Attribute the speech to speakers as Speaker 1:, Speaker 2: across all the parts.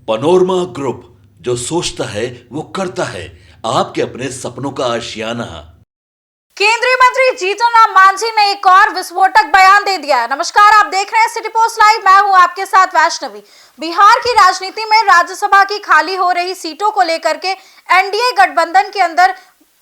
Speaker 1: Panorama group, जो सोचता है वो करता है। आपके अपने सपनों का आशियाना।
Speaker 2: केंद्रीय मंत्री जीतन राम मांझी ने एक और विस्फोटक बयान दे दिया है। नमस्कार, आप देख रहे हैं सिटी पोस्ट लाइव। मैं हूं आपके साथ वैष्णवी। बिहार की राजनीति में राज्यसभा की खाली हो रही सीटों को लेकर के एनडीए गठबंधन के अंदर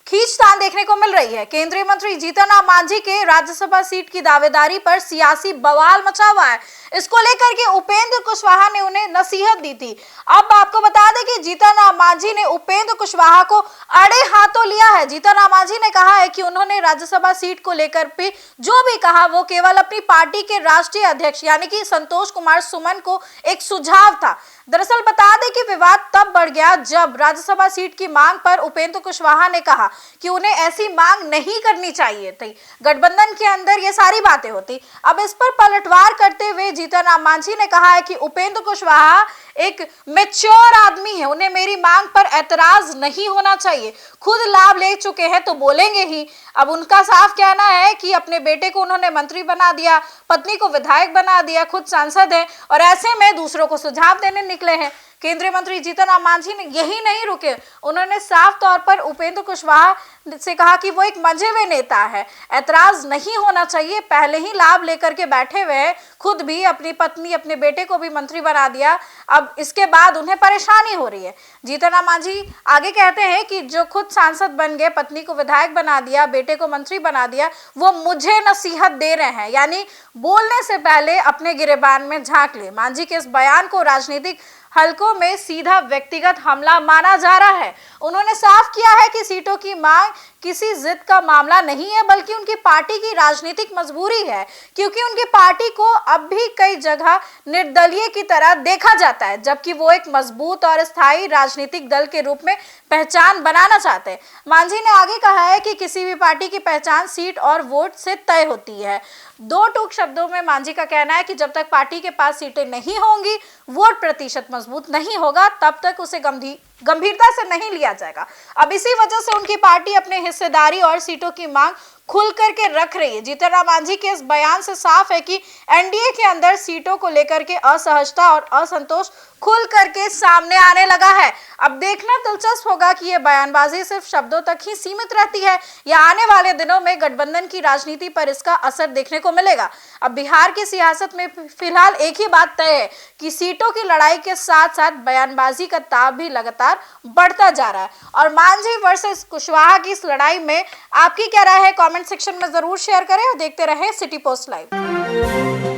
Speaker 2: खींचतान देखने को मिल रही है। केंद्रीय मंत्री जीतन राम मांझी के राज्यसभा सीट की दावेदारी पर सियासी बवाल मचा हुआ है। इसको लेकर के उपेंद्र कुशवाहा ने उन्हें नसीहत दी थी। अब आपको बता दें कि जीतन राम मांझी ने उपेंद्र कुशवाहा को अड़े हाथों लिया है। जीतन राम मांझी ने कहा है कि उन्होंने राज्यसभा सीट को लेकर भी जो भी कहा वो केवल अपनी पार्टी के राष्ट्रीय अध्यक्ष यानी कि संतोष कुमार सुमन को एक सुझाव था। दरअसल बता दें कि विवाद तब बढ़ गया जब राज्यसभा सीट की मांग पर उपेंद्र कुशवाहा ने कहा कि उन्हें ऐसी मांग नहीं करनी चाहिए थी। गठबंधन के अंदर ये सारी बातें होती। अब इस पर पलटवार करते हुए जीतन राम मांझी ने कहा है कि उपेंद्र कुशवाहा एक मैच्योर आदमी है, उन्हें मेरी मांग पर एतराज नहीं होना चाहिए। खुद लाभ ले चुके हैं तो बोलेंगे ही। अब उनका साफ कहना है कि अपने बेटे को उन्होंने मंत्री बना दिया, पत्नी को विधायक बना दिया, खुद सांसद है और ऐसे में दूसरों को सुझाव देने निकले हैं। केंद्रीय मंत्री जीतन राम मांझी ने यही नहीं रुके, उन्होंने साफ तौर पर उपेंद्र कुशवाहा से कहा कि वो एक मंझे हुए नेता है, ऐतराज नहीं होना चाहिए। पहले ही लाभ लेकर के बैठे हुए हैं, खुद भी अपनी पत्नी अपने बेटे को भी मंत्री बना दिया, अब इसके बाद उन्हें परेशानी हो रही है। जीतन राम मांझी आगे कहते हैं कि जो खुद सांसद बन गए, पत्नी को विधायक बना दिया, बेटे को मंत्री बना दिया, वो मुझे नसीहत दे रहे हैं, यानी बोलने से पहले अपने गिरेबान में झांक ले। मांझी के इस बयान को राजनीतिक हलकों में सीधा व्यक्तिगत हमला माना जा रहा है। उन्होंने साफ किया है कि सीटों की मांग किसी जिद का मामला नहीं है, बल्कि उनकी पार्टी की राजनीतिक मजबूरी है, क्योंकि उनकी पार्टी को अब भी कई जगह निर्दलीय की तरह देखा जाता है, जबकि वो एक मजबूत और स्थायी राजनीतिक दल के रूप में पहचान बनाना चाहते हैं। मांझी ने आगे कहा है कि किसी भी पार्टी की पहचान सीट और वोट से तय होती है। दो टूक शब्दों में मांझी का कहना है कि जब तक पार्टी के पास सीटें नहीं होंगी, वोट प्रतिशत मजबूत नहीं होगा, तब तक उसे गंभीरता से नहीं लिया जाएगा। अब इसी वजह से उनकी पार्टी अपने हिस्सेदारी और सीटों की मांग खुल करके रख रही है। जीतन राम मांझी के इस बयान से साफ है कि एनडीए के अंदर सीटों को लेकर के असहजता और असंतोष खुल करके सामने आने लगा है। अब देखना दिलचस्प होगा कि यह बयानबाजी सिर्फ शब्दों तक ही सीमित रहती है या आने वाले दिनों में गठबंधन की राजनीति पर इसका असर देखने को मिलेगा। अब बिहार की सियासत में फिलहाल एक ही बात तय है कि सीटों की लड़ाई के साथ साथ बयानबाजी का ताप भी लगातार बढ़ता जा रहा है। और मांझी वर्सेस कुशवाहा की इस लड़ाई में आपकी क्या राय है? कमेंट सेक्शन में जरूर शेयर करें और देखते रहे सिटी पोस्ट लाइव।